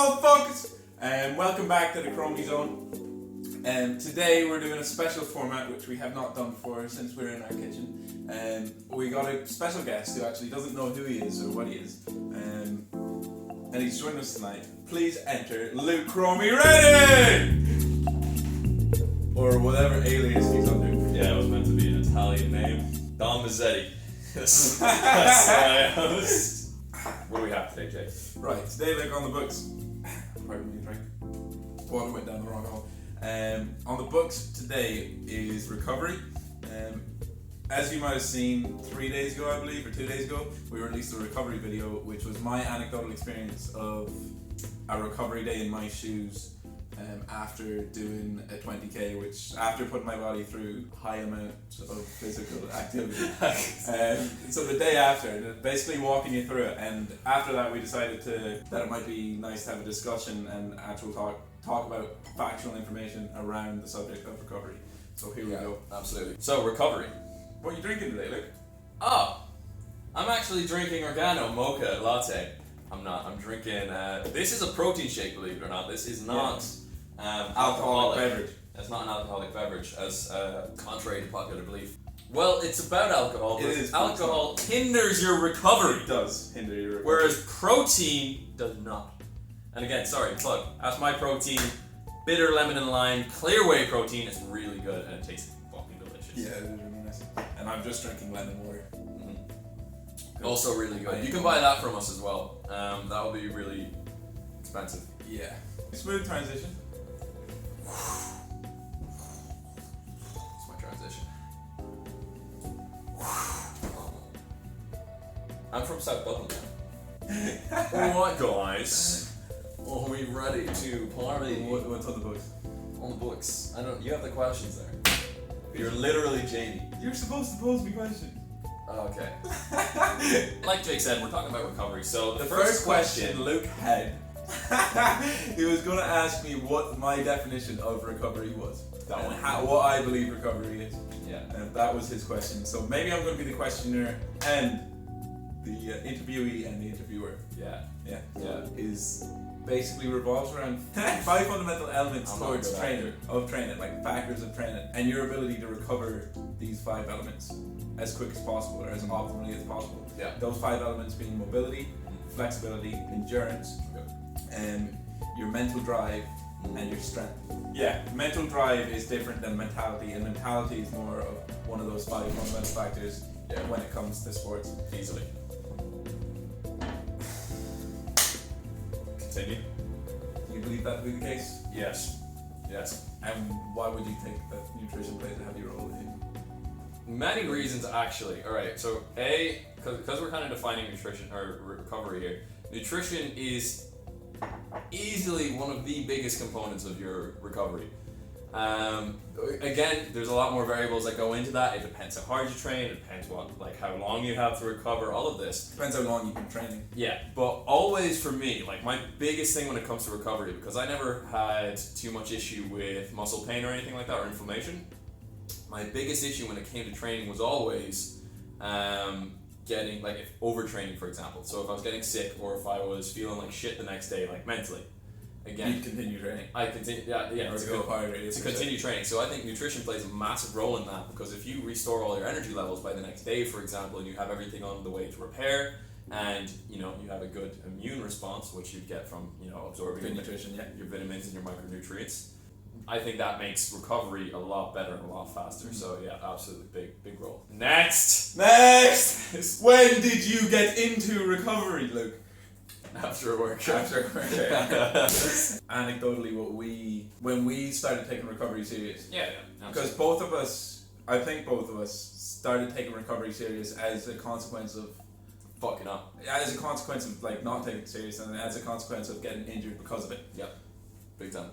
all focus! Welcome back to the Cromey Zone. Today we're doing a special format which we have not done before since we're in our kitchen. We got a special guest who actually doesn't know who he is or what he is. And he's joining us tonight. Please enter Luke Cromey Ready! Or whatever alias he's under. Yeah, it was meant to be an Italian name. Don Mazzetti. That's what I was. What do we have today, Jay? Right, today Luke on the books. Pardon me, drink. Water went down the wrong hole. On the books today is recovery. As you might have seen 3 days ago, I believe, or 2 days ago, we released a recovery video, which was my anecdotal experience of a recovery day in my shoes after doing a 20k, which after putting my body through high amounts of physical activity. So the day after, basically walking you through it, and after that we decided that it might be nice to have a discussion and actual talk about factual information around the subject of recovery. So here we go. Absolutely. So, recovery. What are you drinking today, Luke? Oh, I'm actually drinking Organo Mocha Latte. I'm not. I'm drinking, this is a protein shake, believe it or not. This is not alcoholic beverage. It's not an alcoholic beverage, as contrary to popular belief. Well, it's about alcohol, but alcohol hinders your recovery. It does hinder your recovery. Whereas protein does not. And again, sorry, plug. That's my protein. Bitter lemon and lime, clear whey protein. It's really good and it tastes fucking delicious. Yeah, it is really nice. And I'm just drinking lemon water. Mm-hmm. Also really good. You can buy that from us as well. That will be really expensive. Yeah. Smooth transition. It's my transition. I'm from South Dublin now. Alright guys, are we ready to party? What's on the books? On the books. You have the questions there. You're literally Jamie. You're supposed to pose me questions. Okay. Like Jake said, we're talking about recovery. So the first question Luke had, he was going to ask me what my definition of recovery was. What I believe recovery is. Yeah. And that was his question. So maybe I'm going to be the questioner and the interviewee and the interviewer. Yeah. Is basically revolves around 5 fundamental elements towards training, like factors of training, and your ability to recover these 5 elements as quick as possible or as optimally as possible. Yeah. Those 5 elements being mobility, flexibility, endurance, and your mental drive and your strength. Yeah, mental drive is different than mentality, and mentality is more of one of those 5 fundamental factors when it comes to sports. Easily. Continue. Do you believe that to be the case? Yes. And why would you think that nutrition plays a heavy role in? Many reasons, actually. Alright, so because we're kind of defining nutrition or recovery here, nutrition is easily one of the biggest components of your recovery. Again, there's a lot more variables that go into that. It depends how hard you train, it depends how long you have to recover, all of this. Depends how long you've been training. Yeah, but always for me, like my biggest thing when it comes to recovery, because I never had too much issue with muscle pain or anything like that, or inflammation, my biggest issue when it came to training was always getting, like, if overtraining, for example. So if I was getting sick or if I was feeling like shit the next day, like mentally, again, you continue training. I continue, to continue training. So I think nutrition plays a massive role in that, because if you restore all your energy levels by the next day, for example, and you have everything on the way to repair, and you have a good immune response, which you get from absorbing good nutrition, your vitamins and your micronutrients, I think that makes recovery a lot better and a lot faster. So yeah, absolutely big role. Next. When did you get into recovery, Luke? After work. Anecdotally, when we started taking recovery serious. Yeah. Because I think both of us started taking recovery serious as a consequence of fucking up. As a consequence of like not taking it serious, and as a consequence of getting injured because of it. Yep. Big time.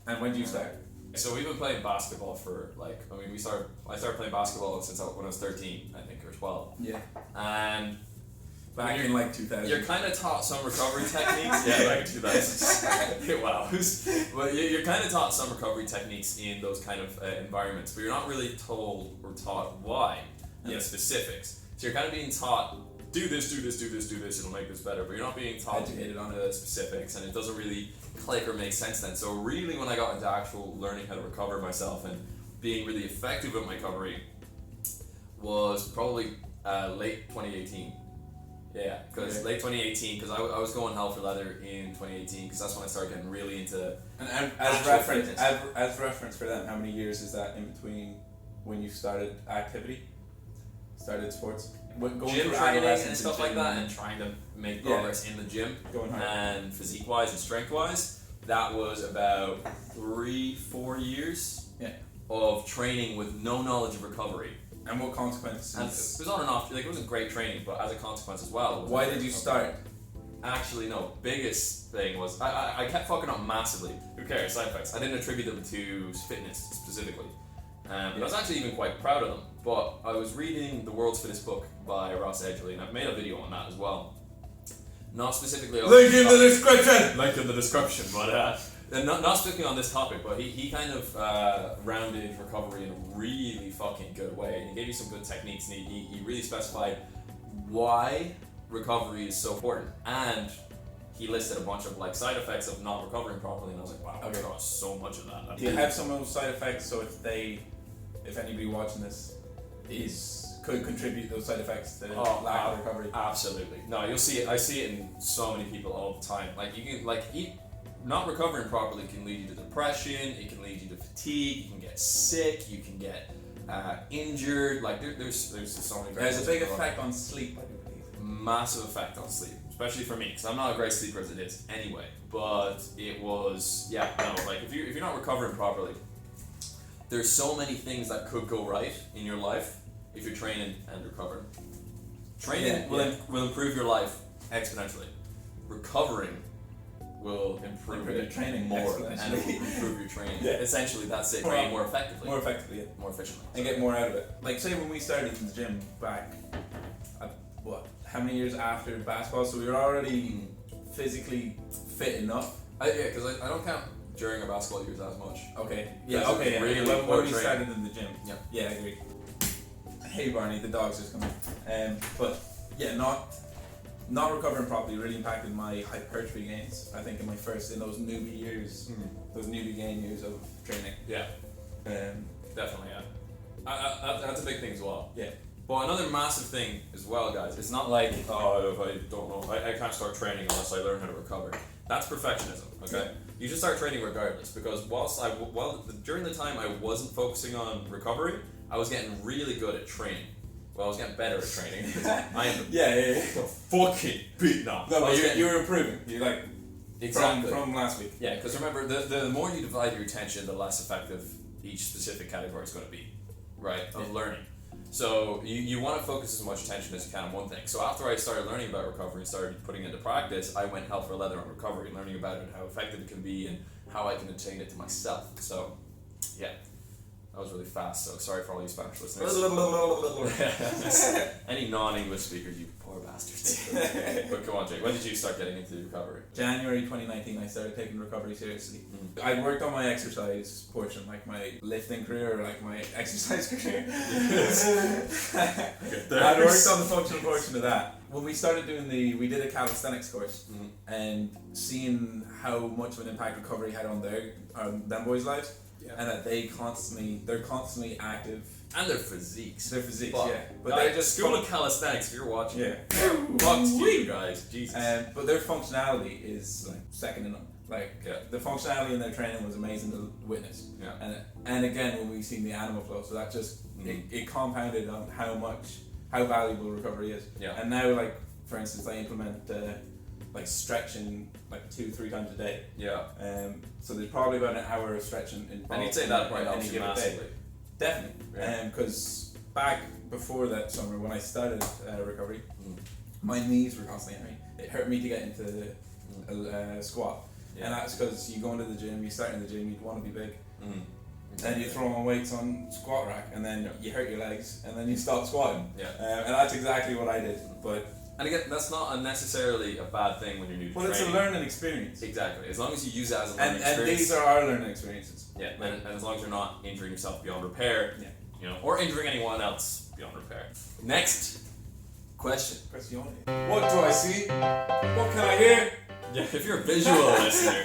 And when did you start? So we've been playing basketball for I started playing basketball since when I was 13, I think, or 12. Yeah. And back in like 2000. You're kind of taught some recovery techniques. Yeah, back in 2000. Wow. But you're kind of taught some recovery techniques in those kind of environments, but you're not really told or taught why and the specifics. So you're kind of being taught do this, it'll make this better, but you're not being taught Educated on the specifics, and it doesn't really click or make sense then. So really, when I got into actual learning how to recover myself and being really effective at my recovery was probably late 2018. Yeah, because late 2018, because I was going hell for leather in 2018, because that's when I started getting really into. And as reference for them, how many years is that in between when you started sports? Going Gym through training and adolescence stuff and like that, and trying to make progress in the gym, going hard. and physique wise and strength wise. That was about 3-4 years of training with no knowledge of recovery. And what consequences? And it was on and off. Like, it wasn't great training, but as a consequence as well. Why did you start? Actually, no. Biggest thing was I kept fucking up massively. Who cares? Side effects. I didn't attribute them to fitness specifically. But I was actually even quite proud of them. But I was reading The World's Fittest Book by Ross Edgley, and I've made a video on that as well. Not specifically on Link in the description! Link in the description, but not specifically on this topic, but he kind of rounded recovery in a really fucking good way. He gave you some good techniques, and he really specified why recovery is so important. And he listed a bunch of like side effects of not recovering properly, and I was like, wow, okay. There's so much of that. Do you have some of those side effects? So if anybody watching this could contribute those side effects to lack of recovery? Absolutely. No, you'll see it. I see it in so many people all the time. Like you can not recovering properly can lead you to depression. It can lead you to fatigue. You can get sick. You can get injured. Like there's just so many. There's a big effect on sleep, I do believe. Massive effect on sleep, especially for me, because I'm not a great sleeper as it is anyway. But it was like if you're not recovering properly, there's so many things that could go right in your life if you're training and recovering. Training will improve your life exponentially. Recovering will improve your training more, and it will improve your training. Essentially, that's it. Train more effectively. More effectively, more efficiently. And get more out of it. Like, say when we started in the gym back, how many years after basketball? So we were already physically fit enough. Because I don't count during our basketball years as much. Okay. Really when we started in the gym. Yeah, I agree. Hey Barney, the dog's just coming. But yeah, not recovering properly really impacted my hypertrophy gains. I think in those newbie years, those newbie gain years of training. Yeah. Definitely, yeah. That's a big thing as well. Yeah. But another massive thing as well, guys, it's not like, if I don't know, I can't start training unless I learn how to recover. That's perfectionism, okay? Yeah. You should start training regardless, because during the time I wasn't focusing on recovery, I was getting really good at training. Well, I was getting better at training. I am fucking beaten up. No, but you were improving. You're like exactly from last week. Yeah, because remember, the more you divide your attention, the less effective each specific category is going to be, right? Of learning. So you want to focus as much attention as you can on one thing. So after I started learning about recovery and started putting it into practice, I went hell for leather on recovery, learning about it, how effective it can be, and how I can attain it to myself. So, yeah. That was really fast, so sorry for all you Spanish listeners. Any non-English speakers, you poor bastards. But come on, Jake, when did you start getting into recovery? January 2019, I started taking recovery seriously. I worked on my exercise portion, like my lifting career or like my exercise career. I worked on the functional portion of that. When we started we did a calisthenics course, and seeing how much of an impact recovery had on them boys' lives. Yeah. And that they're constantly active. And their physiques. But they're just school of calisthenics, if you're watching. Yeah. Fuck you guys, Jesus. But their functionality is like second to none. Like the functionality in their training was amazing to witness. Yeah. And again, when we seen the animal flow, so that just it compounded on how valuable recovery is. Yeah. And now, like for instance, I implement like stretching like 2-3 times a day. Yeah. So there's probably about an hour of stretching involved. And you'd say that probably helps you massively. Definitely. Because back before that summer when I started recovery, my knees were constantly hurting. It hurt me to get into a squat. Yeah. And that's because you go into the gym, you start in the gym, you want to be big. Then you throw on weights on squat rack, and then you hurt your legs, and then you stop squatting. Yeah. And that's exactly what I did. But and again, that's not necessarily a bad thing when you're new to training. Well, it's a learning experience. Exactly. As long as you use it as a learning experience. And these are our learning experiences. Yeah, and as long as you're not injuring yourself beyond repair, or injuring anyone else beyond repair. Next Question. What do I see? What can I hear? Yeah, if you're a visual listener,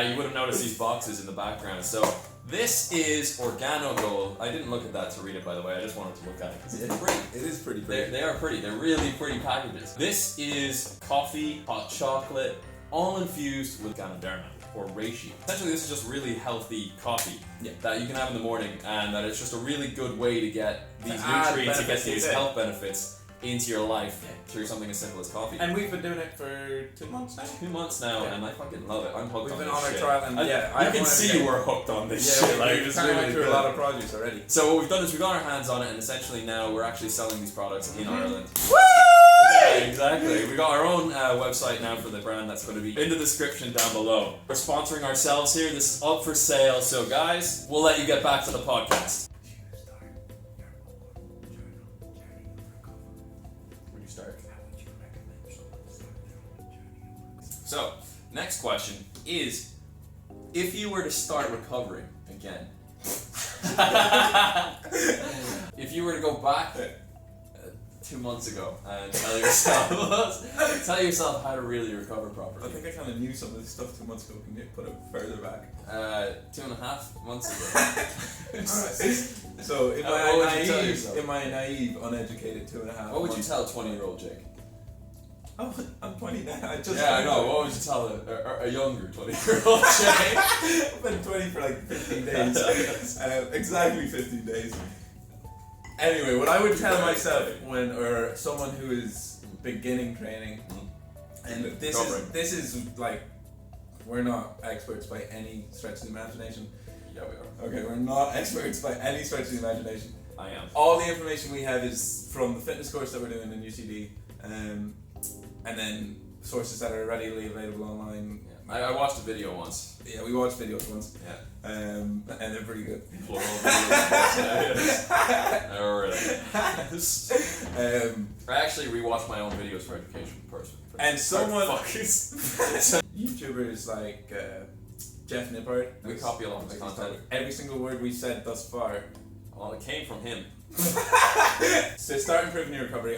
you would have noticed these boxes in the background. So this is Organo Gold. I didn't look at that to read it, by the way. I just wanted to look at it because it's pretty. It is pretty pretty. They are pretty. They're really pretty packages. This is coffee, hot chocolate, all infused with Ganoderma or reishi. Essentially, this is just really healthy coffee that you can have in the morning, and that it's just a really good way to get these nutrients, to get these health benefits into your life through something as simple as coffee. And we've been doing it for 2 months now. 2 months now, and I fucking love it. I'm hooked on this shit. We've been on our trial, and you can see we're hooked on this shit. Like, we've kind of went through a lot of projects already. So what we've done is we've got our hands on it, and essentially now we're actually selling these products in Ireland. Woo! Yeah, exactly. We got our own website now for the brand that's going to be in the description down below. We're sponsoring ourselves here. This is up for sale. So guys, we'll let you get back to the podcast. So, next question is, if you were to start recovering again, if you were to go back 2 months ago and tell yourself how to really recover properly. I think I kind of knew some of this stuff 2 months ago. Can you put it further back? 2.5 months ago. Alright. So, am I naive, uneducated 2.5 What would you tell 20-year-old Jake? Oh, I'm 20 now. I know. What would you tell a younger 20-year-old Jake? I've been 20 for like 15 days. Exactly 15 days. Anyway, what I would tell myself or someone who is beginning training, and this is like, we're not experts by any stretch of the imagination. Yeah, we are. Okay, we're not experts by any stretch of the imagination. I am. All the information we have is from the fitness course that we're doing in UCD. And then sources that are readily available online. Yeah. I watched a video once. Yeah, we watched videos once. Yeah. And they're pretty good. Plural videos. I actually rewatched my own videos for education personally. And someone YouTubers like Jeff Nippard. We copy a lot of his content. Every single word we've said thus far. Well, it came from him. So start improving your recovery.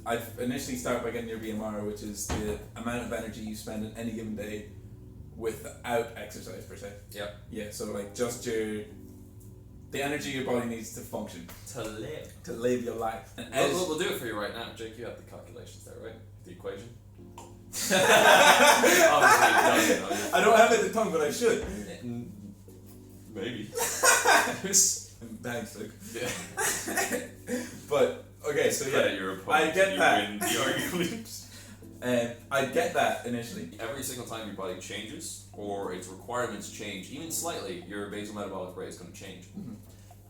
I'd initially start by getting your BMR, which is the amount of energy you spend in any given day without exercise per se. Yep. Yeah, so like just the energy your body needs to function. To live your life. And we'll do it for you right now. Jake, you have the calculations there, right? The equation? Obviously, I don't have it at the tongue, but I should. Maybe. Thanks, Luke. Yeah. But okay, so yeah, I get that. Win the argument. I get that initially. Every single time your body changes or its requirements change, even slightly, your basal metabolic rate is going to change. Mm-hmm.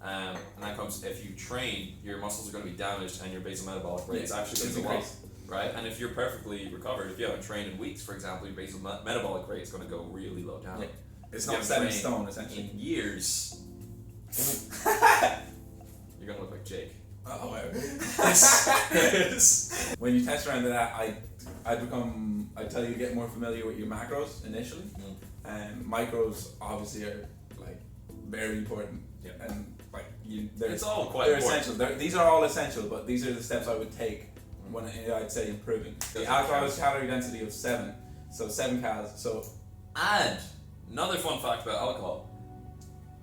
And that comes if you train, your muscles are going to be damaged, and your basal metabolic rate is actually going to go up. Right? And if you're perfectly recovered, if you haven't trained in weeks, for example, your basal metabolic rate is going to go really low down. Yeah. It's not set in stone, essentially. In years. You're gonna look like Jake. Oh, when you test around to that, I tell you to get more familiar with your macros initially. Micros obviously are like very important. Yeah. And like it's all quite essential. These are all essential, but these are the steps I would take when I'd say improving. The alcohol has calorie density of 7, so 7 calories. So, and another fun fact about alcohol.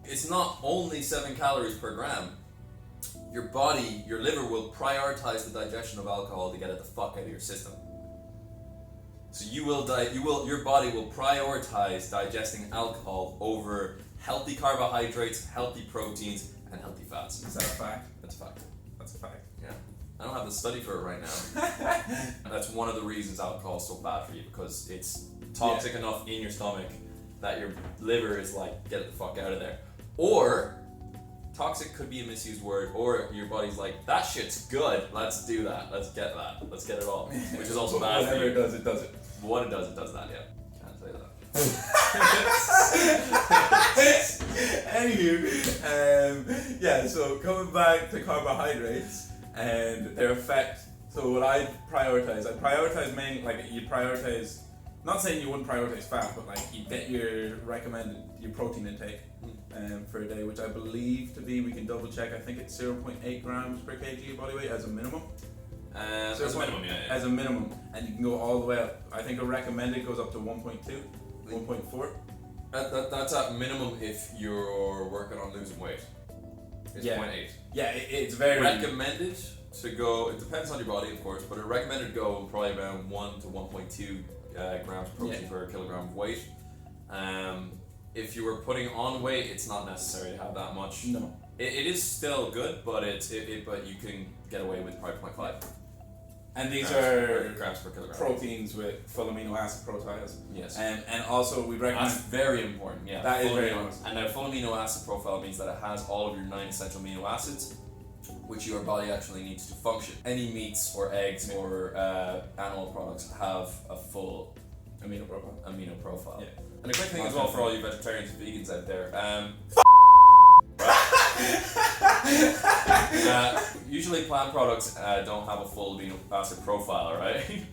It's not only 7 calories per gram. Your liver will prioritize the digestion of alcohol to get it the fuck out of your system. So your body will prioritize digesting alcohol over healthy carbohydrates, healthy proteins, and healthy fats. Is that a fact? That's a fact. That's a fact. Yeah. I don't have the study for it right now. That's one of the reasons alcohol is so bad for you, because it's toxic enough in your stomach that your liver is like, get it the fuck out of there. Or toxic could be a misused word, or your body's like, that shit's good, let's do that, let's get it all, which is also bad for you. Whatever it does, it does it. But what it does that, yeah. Can't say that. Anywho, so coming back to carbohydrates and their effect. So what I prioritize mainly, like you prioritize, not saying you wouldn't prioritize fat, but like you get your protein intake for a day, which I believe to be, we can double check, I think it's 0.8 grams per kg of body weight as a minimum. So as a minimum, yeah. As a minimum, and you can go all the way up. I think a recommended goes up to 1.2, 1.4. That's at minimum if you're working on losing weight. It's 0.8. Yeah, it's very recommended to go. It depends on your body, of course, but a recommended go probably around 1 to 1.2 grams protein per kilogram of weight. If you were putting on weight, it's not necessary to have that much. No. It is still good, but but you can get away with probably 0.5. And these are grams per kilogram. proteins with full amino acid profiles. Yes. And also we recommend. That's very important. Yeah. That is very important. And a full amino acid profile means that it has all of your 9 essential amino acids, which your body actually needs to function. Any meats or eggs or animal products have a full amino profile. Yeah. And a great thing as well for all you vegetarians and vegans out there. Usually plant products don't have a full amino acid profile, right?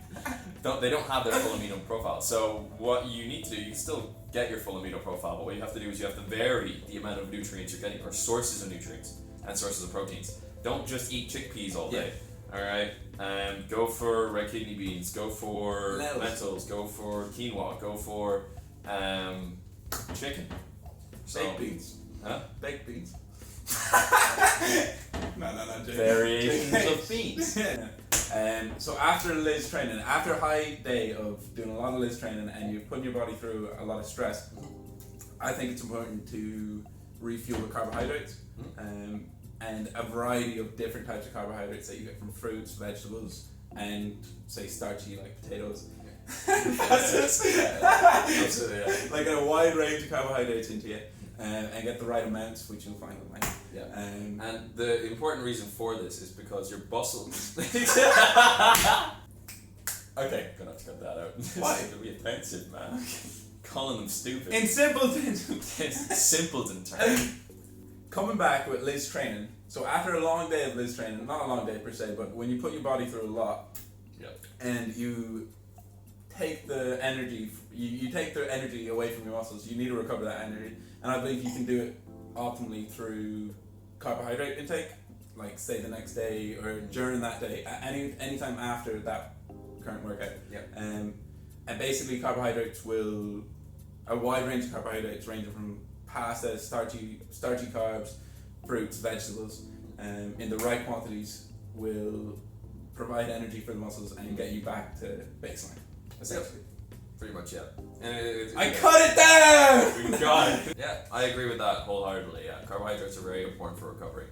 They don't have their full amino profile. So what you need to do, you can still get your full amino profile, but what you have to do is you have to vary the amount of nutrients you're getting, or sources of nutrients and sources of proteins. Don't just eat chickpeas all day. Alright? Go for red kidney beans, go for lentils, go for quinoa, go for chicken. Baked beans. Huh? Baked beans. No, Jake. Variations of beans. So after Liz training, after a high day of doing a lot of Liz training and you're putting your body through a lot of stress, I think it's important to refuel with carbohydrates. And a variety of different types of carbohydrates that you get from fruits, vegetables, and say starchy like potatoes. Absolutely, yeah. Like a wide range of carbohydrates into it, and get the right amounts, which you'll find online. Yeah. And the important reason for this is because your muscles. Okay, gonna have to cut that out. Why? It'll be offensive, man. Calling them stupid. In simpleton. Simpleton terms. Coming back with Liz training. So after a long day of Liz training, not a long day per se, but when you put your body through a lot, and you take the energy, you take the energy away from your muscles, you need to recover that energy. And I believe you can do it optimally through carbohydrate intake, like say the next day or during that day, any time after that current workout. And basically carbohydrates a wide range of carbohydrates ranging from pasta, starchy carbs, fruits, vegetables, in the right quantities will provide energy for the muscles and get you back to baseline, essentially. Pretty much, yeah. I cut it down! We got it. Yeah, I agree with that wholeheartedly, yeah. Carbohydrates are very important for recovery.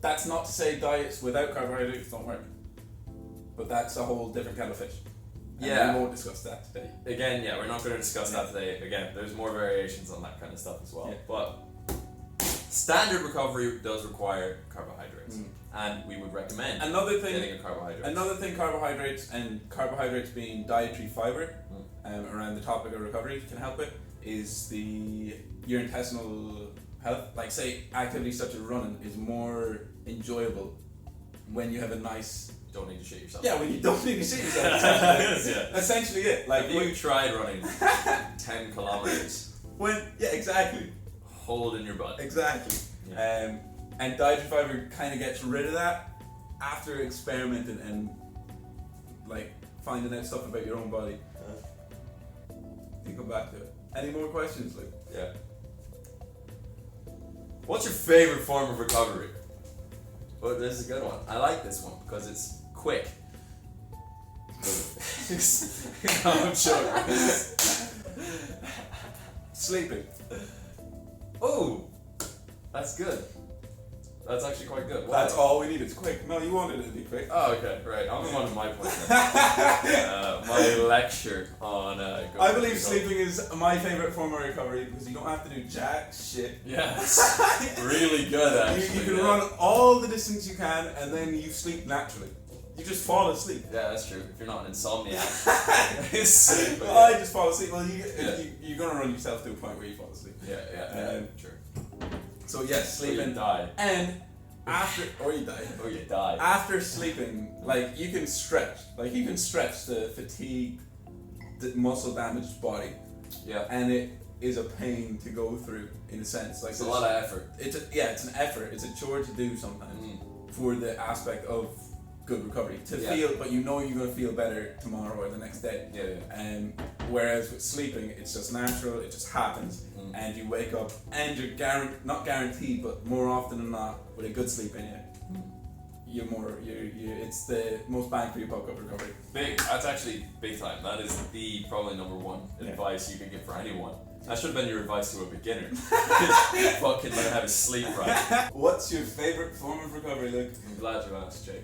That's not to say diets without carbohydrates don't work. But that's a whole different kettle of fish. And we won't discuss that today. Again, we're not going to discuss that today. Again, there's more variations on that kind of stuff as well. But standard recovery does require carbohydrates. And we would recommend getting a carbohydrate. Another thing, carbohydrates being dietary fiber, around the topic of recovery can help it, is your intestinal health. Like say activities such as running is more enjoyable when you have a nice... Don't need to shit yourself. Yeah, when you don't need to shit yourself. Essentially it. Like have you tried running 10 kilometers? Exactly. Holding your butt. Exactly. Yeah. And dietary fiber kind of gets rid of that after experimenting and like finding out stuff about your own body. You come back to it. Any more questions, Luke? Yeah. What's your favorite form of recovery? Oh, this is a good one. I like this one because it's quick. No, I'm joking. Sleeping. Oh, that's good. That's actually quite good. Wow. That's all we need. It's quick. No, you wanted it to be quick. Oh, okay, right. I'm on to my point then. My lecture on. I believe sleeping is my favorite form of recovery because you don't have to do jack shit. Yes. Really good, actually. You can run all the distance you can and then you sleep naturally. You just fall asleep. Yeah, that's true. If you're not an insomniac. I just fall asleep. Well, you're going to run yourself to a point where you fall asleep. Yeah, true. So yes, sleeping. Or you die. And after, or you die. Or you die. After sleeping, like you can stretch. Like you can stretch the fatigued, muscle damaged body. Yeah. And it is a pain to go through in a sense. Like it's a lot of effort. It's an effort. It's a chore to do sometimes for the aspect of good recovery to Yeah. feel, but you know you're going to feel better tomorrow or the next day. Yeah. Whereas with sleeping, it's just natural, it just happens, and you wake up and you're not guaranteed, but more often than not, with a good sleep in you, it's the most bang for your buck of recovery. That's actually big time. That is the probably number one advice you could give for anyone. That should have been your advice to a beginner. Fucking learn how to sleep right. What's your favourite form of recovery, Luke? I'm glad you asked, Jake.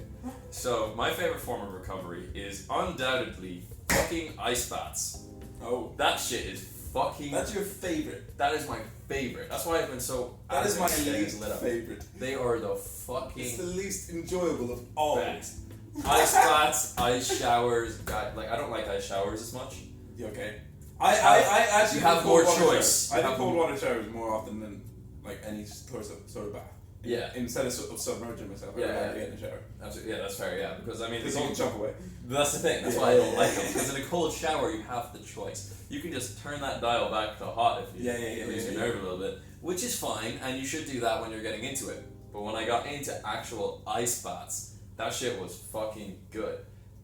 So, my favourite form of recovery is undoubtedly fucking ice baths. Oh. That shit is fucking... That's your favourite? That is my favourite. That's why I've been so... That is my least least favourite. They are the fucking... It's the least enjoyable of all. best. Ice baths, ice showers. God, like, I don't like ice showers as much. Okay. I actually you have do more cold water choice. showers. I do cold water showers more often than like any sort of bath. Yeah. Instead of submerging myself, Yeah, I'd rather yeah. get in the shower. Absolutely, yeah, that's fair, yeah. Because, I mean... Because you can jump away. That's the thing, that's why I don't like them. Because in a cold shower, you have the choice. You can just turn that dial back to hot if you lose your nerve a little bit, which is fine, and you should do that when you're getting into it. But when I got into actual ice baths, that shit was fucking good.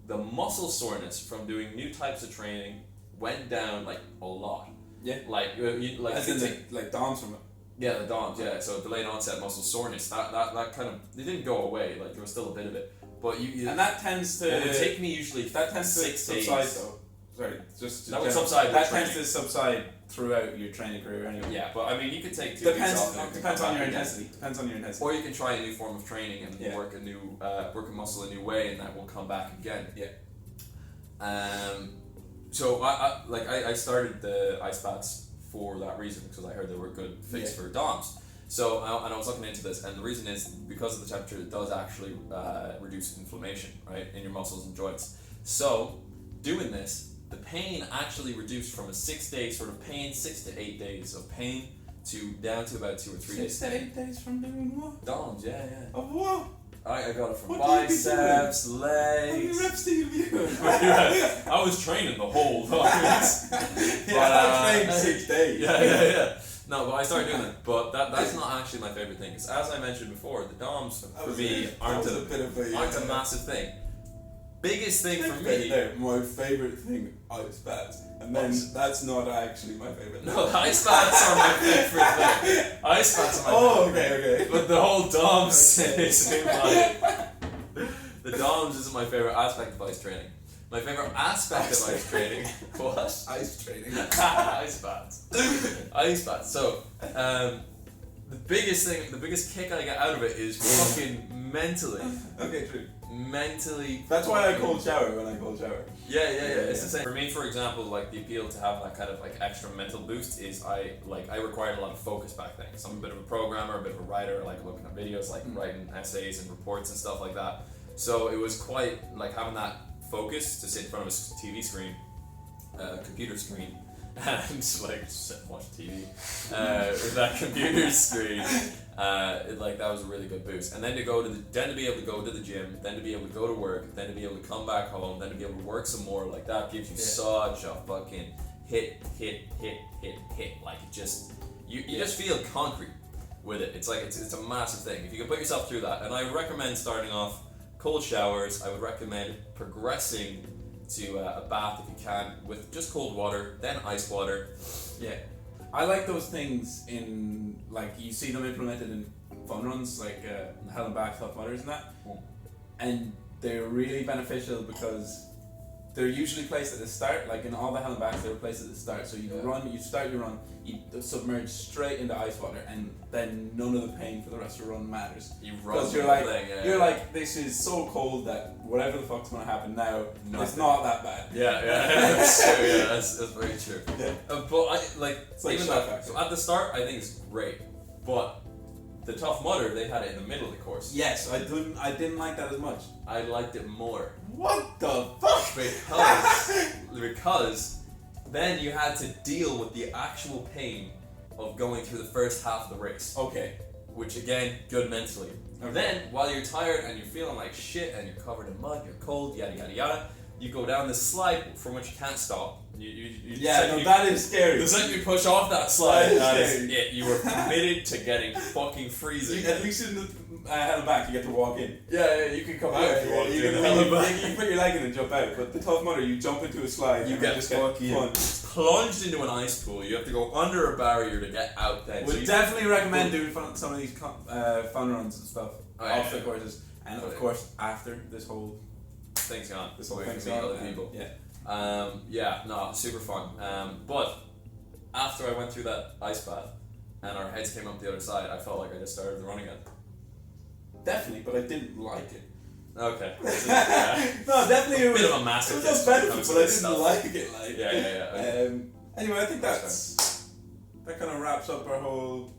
The muscle soreness from doing new types of training went down like a lot. Yeah. Like As in like DOMs from it. Yeah, the DOMS, yeah. So delayed onset muscle soreness. That kind of, it didn't go away. Like there was still a bit of it, but you and that tends to. It would take me usually that tends to 6 days. subside though. Sorry, just that would subside. That tends to subside throughout your training career anyway. Yeah, but I mean, you could take 2 weeks off. Depends on your intensity. Depends on your intensity. Or you can try a new form of training and work a muscle a new way, and that will come back again. Yeah. So I started the ice baths for that reason, because I heard they were a good fix for DOMs. So and I was looking into this, and the reason is because of the temperature, it does actually reduce inflammation, right, in your muscles and joints. So doing this, the pain actually reduced from a 6 day sort of pain, 6 to 8 days of pain, to down to about 2 or 3 days. 6 to 8 days from doing what? DOMs, yeah. Of what? I got it from What do you be biceps, doing? legs. How many reps do you do? I was training the whole time. I trained 6 days. Yeah. No, but I started doing it. But that's not actually my favorite thing. Because as I mentioned before, the DOMs for me aren't a massive thing. Biggest thing for me. My favorite thing, ice baths. And then that's not actually my favorite thing. No, ice baths are my favorite thing. Ice baths are my favorite thing. Okay. But the whole DOMs thing, like, the DOMs isn't my favorite aspect of ice training. My favorite aspect of ice training. What? Ice training. Ice baths. Ice baths. So, the biggest kick I get out of it is fucking mentally. Okay, true. Mentally. That's why I cold shower when I cold shower. Yeah. It's the same. For me, for example, like the appeal to have that kind of like extra mental boost is I required a lot of focus back then. Cause I'm a bit of a programmer, a bit of a writer. I like looking at videos, like writing essays and reports and stuff like that. So it was quite like having that focus to sit in front of a TV screen, computer screen, and like sit and watch TV with that computer screen. That was a really good boost. And then to be able to go to the gym, then to be able to go to work, then to be able to come back home, then to be able to work some more, like that gives you such a fucking hit. Like it just you just feel concrete with it. It's like it's a massive thing. If you can put yourself through that, and I would recommend starting off cold showers. I would recommend progressing to a bath if you can with just cold water, then ice water. Yeah. I like those things in, like, you see them implemented in fun runs, like Hell and Back, Tough Mudders and that. And they're really beneficial because they're usually placed at the start, like in all the Hell and Backs, they're placed at the start. So you start your run, you submerge straight into ice water, and then none of the pain for the rest of your run matters. You run because you're like, this is so cold that whatever the fuck's going to happen now, it's not that bad. Yeah, that's true. Yeah, that's very true. Yeah. But I like, it's like even that, so at the start, I think it's great, but the Tough Mudder, they had it in the middle of the course. Yes, I didn't like that as much. I liked it more. What the fuck? Because then you had to deal with the actual pain of going through the first half of the race. Okay. Which again, good mentally. Okay. Then, while you're tired and you're feeling like shit and you're covered in mud, you're cold, yada yada yada, you go down this slide from which you can't stop, That is scary. The second you push off that slide, that is scary. it. You were committed to getting fucking freezing. At least in the hell back, you get to walk in. Yeah, you can come out if you want to. You can put your leg in and jump out, but the Tough Mudder, you jump into a slide, You and get just fucking plunged into an ice pool. You have to go under a barrier to get out. Then would definitely recommend doing some of these fun runs and stuff off the courses, and of course after this whole thing's gone. This whole we thing's can meet gone. other people. Yeah. Super fun. But after I went through that ice bath and our heads came up the other side, I felt like I just started the run again. Definitely, but I didn't like it. Okay. No, definitely it was a bit of a massive. It was those benefits, but I didn't like it. Anyway, I think that kind of wraps up our whole.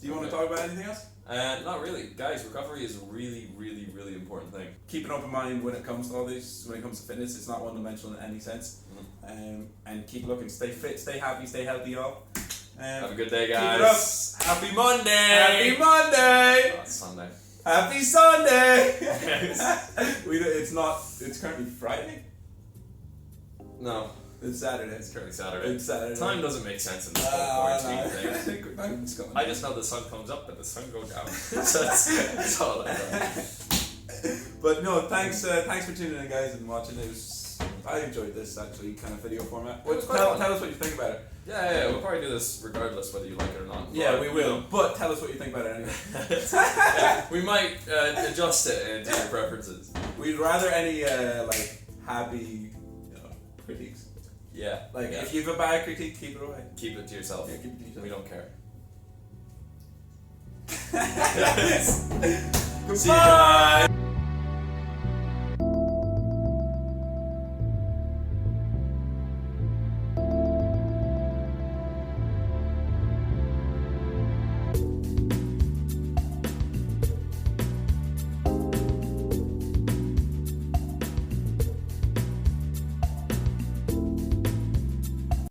Do you want to talk about anything else? Not really, guys. Recovery is a really, really, really important thing. Keep an open mind when it comes to all this. When it comes to fitness, it's not one-dimensional in any sense. And keep looking. Stay fit. Stay happy. Stay healthy, y'all. Have a good day, Keep guys. it up. Happy Monday. Happy Monday. Oh, it's Sunday. Happy Sunday. It's not. It's currently Friday. No, It's Saturday. it's currently Saturday. It's Saturday. Time doesn't make sense in this whole quarantine thing. thing. I just know the sun comes up and the sun goes down. So that's all I know. But no, thanks for tuning in, guys, and watching. I enjoyed this actually kind of video format. It was quite Tell fun. us what you think about it. Yeah, we'll probably do this regardless whether you like it or not. Yeah, But, we will. But tell us what you think about it anyway. Yeah, we might adjust it into your preferences. We'd rather any happy critiques. Yeah. If you have a bad critique, keep it away. Keep it to yourself. Yeah, keep it to yourself. We don't care. Goodbye. See you guys.